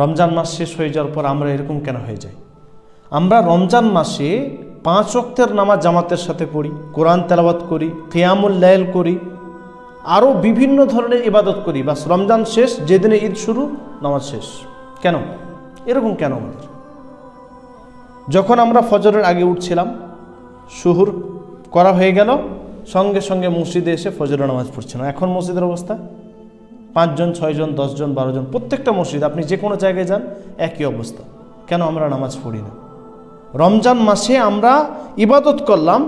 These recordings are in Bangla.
রমজান মাস শেষ হয়ে যাওয়ার পর আমরা এরকম কেন হয়ে যাই? আমরা রমজান মাসে 5 ওয়াক্তের নামাজ জামাতের সাথে পড়ি, কোরআন তেলাওয়াত করি, কিয়ামুল লাইল করি, আরও বিভিন্ন ধরনের ইবাদত করি, বাস রমজান শেষ, যেদিনে ঈদ শুরু নামাজ শেষ। কেন এরকম কেন আমাদের? যখন আমরা ফজরের আগে উঠছিলাম, শুহুর করা হয়ে গেল, সঙ্গে সঙ্গে মসজিদে এসে ফজরের নামাজ পড়ছিলাম। এখন মসজিদের অবস্থা 5 জন 6 জন 10 জন 12 জন, প্রত্যেকটা মসজিদ আপনি যে কোনো জায়গায় যান একই অবস্থা। কেন আমরা নামাজ পড়ি না? রমজান মাসে আমরা ইবাদত করলাম,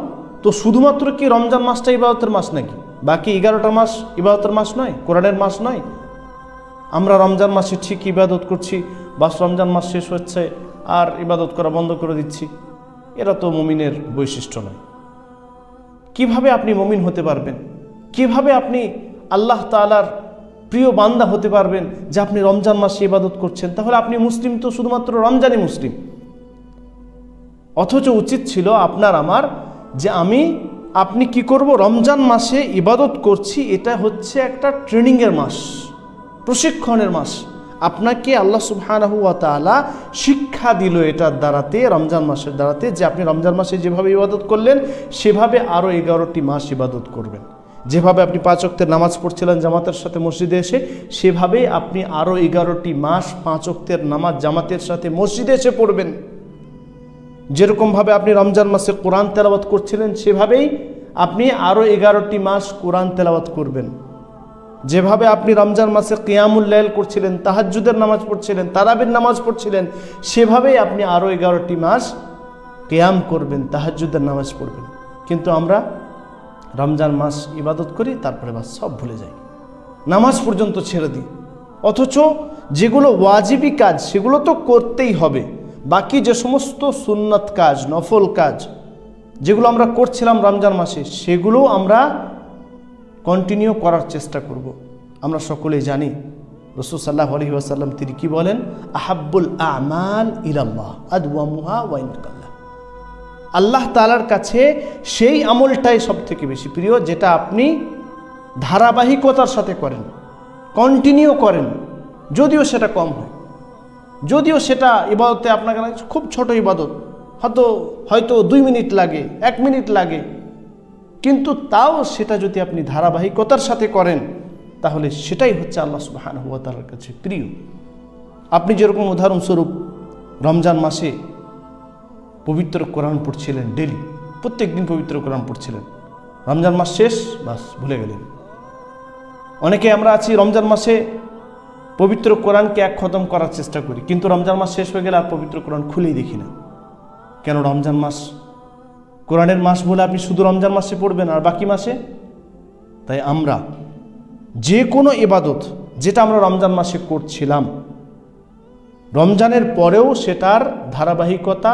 তো শুধুমাত্র কি রমজান মাসটা ইবাদতের মাস নাকি? বাকি 11টা মাস ইবাদতের মাস নয়, কোরআনের মাস নয়? আমরা রমজান মাসে ঠিক ইবাদত করছি, বাস রমজান মাস শেষ হচ্ছে আর ইবাদত করা বন্ধ করে দিচ্ছি, এরা তো মুমিনের বৈশিষ্ট্য নয়। কিভাবে আপনি মুমিন হতে পারবেন? কিভাবে আপনি আল্লাহ তাআলার প্রিয় বান্দা হতে পারবেন যে আপনি রমজান মাসে ইবাদত করছেন? তাহলে আপনি মুসলিম তো শুধুমাত্র রমজানই মুসলিম। অথচ উচিত ছিল আপনার আমার যে আপনি কি করব, রমজান মাসে ইবাদত করছি, এটা হচ্ছে একটা ট্রেনিংয়ের মাস, প্রশিক্ষণের মাস। আপনাকে আল্লাহ সুবহানাহু ওয়া তাআলা শিক্ষা দিল এটার দ্বারাতে, রমজান মাসের দ্বারাতে, যে আপনি রমজান মাসে যেভাবে ইবাদত করলেন সেভাবে আরও 11টি মাস ইবাদত করবেন। যেভাবে আপনি 5 ওয়াক্তের নামাজ পড়ছিলেন জামাতের সাথে মসজিদে এসে, সেভাবেই আপনি আরও 11টি মাস 5 ওয়াক্তের নামাজ জামাতের সাথে মসজিদে এসে পড়বেন। যেরকমভাবে আপনি রমজান মাসে কোরআন তেলাওয়াত করছিলেন, সেভাবেই আপনি আরও 11টি মাস কোরআন তেলাওয়াত করবেন। যেভাবে আপনি রমজান মাসে কিয়ামুল লাইল করছিলেন, তাহাজ্জুদের নামাজ পড়ছিলেন, তারাবির নামাজ পড়ছিলেন, সেভাবেই আপনি আরও 11টি মাস কিয়াম করবেন, তাহাজ্জুদের নামাজ পড়বেন। কিন্তু আমরা রমজান মাস ইবাদত করি, তারপরে বাস সব ভুলে যাই, নামাজ পর্যন্ত ছেড়ে দিই। অথচ যেগুলো ওয়াজিবি কাজ সেগুলো তো করতেই হবে। বাকি যে সমস্ত সুন্নাত কাজ, নফল কাজ যেগুলো আমরা করছিলাম রমজান মাসে, সেগুলো আমরা কন্টিনিউ করার চেষ্টা করব। আমরা সকলেই জানি রাসূল সাল্লাল্লাহু আলাইহি ওয়াসাল্লাম তিনি কি বলেন, আহাব্বুল আমাল ইলাল্লাহ আদওয়ামুহা ওয়া ইন কাল্লা। আল্লাহ তাআলার কাছে সেই আমলটাই সবথেকে বেশি প্রিয় যেটা আপনি ধারাবাহিকতার সাথে করেন, কন্টিনিউ করেন, যদিও সেটা কম হয়, যদিও সেটা ইবাদতে আপনার কাছে খুব ছোট ইবাদত, হয়তো 2 মিনিট লাগে, 1 মিনিট লাগে, কিন্তু তাও সেটা যদি আপনি ধারাবাহিকতার সাথে করেন তাহলে সেটাই হচ্ছে আল্লাহ সুবহানাহু ওয়া তাআলার কাছে প্রিয়। আপনি যেরকম উদাহরণস্বরূপ রমজান মাসে পবিত্র কোরআন পড়ছিলেন, ডেলি প্রত্যেক দিন পবিত্র কোরআন পড়ছিলেন, রমজান মাস শেষ, বাস ভুলে গেলেন। অনেকে আমরা আছি রমজান মাসে পবিত্র কোরআনকে 1 খতম করার চেষ্টা করি, কিন্তু রমজান মাস শেষ হয়ে গেলে আর পবিত্র কোরআন খুলেই দেখি না। কেন? রমজান মাস কোরআনের মাস বলে আপনি শুধু রমজান মাসে পড়বেন আর বাকি মাসে? তাই আমরা যে কোনো ইবাদত যেটা আমরা রমজান মাসে করছিলাম, রমজানের পরেও সেটার ধারাবাহিকতা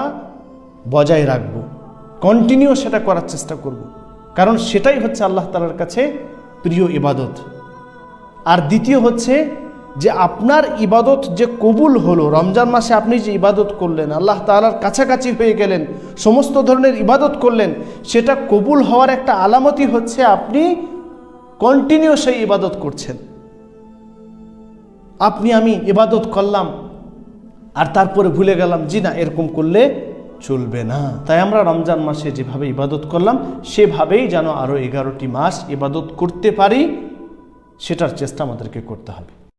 বজায় রাখব, কন্টিনিউ সেটা করার চেষ্টা করব, কারণ সেটাই হচ্ছে আল্লাহ তাআলার কাছে প্রিয় ইবাদত। আর দ্বিতীয় হচ্ছে যে আপনার ইবাদত যে কবুল হলো, রমজান মাসে আপনি যে ইবাদত করলেন, আল্লাহ তাআলার কাছাকাছি হয়ে গেলেন, সমস্ত ধরনের ইবাদত করলেন, সেটা কবুল হওয়ার একটা আলামতই হচ্ছে আপনি কন্টিনিউ সেই ইবাদত করছেন। আমি ইবাদত করলাম আর তারপরে ভুলে গেলাম, জি না, এরকম করলে চলবে না। তাই আমরা রমজান মাসে যেভাবে ইবাদত করলাম সেভাবেই যেন আরও 11টি মাস ইবাদত করতে পারি, সেটার চেষ্টা আমাদেরকে করতে হবে।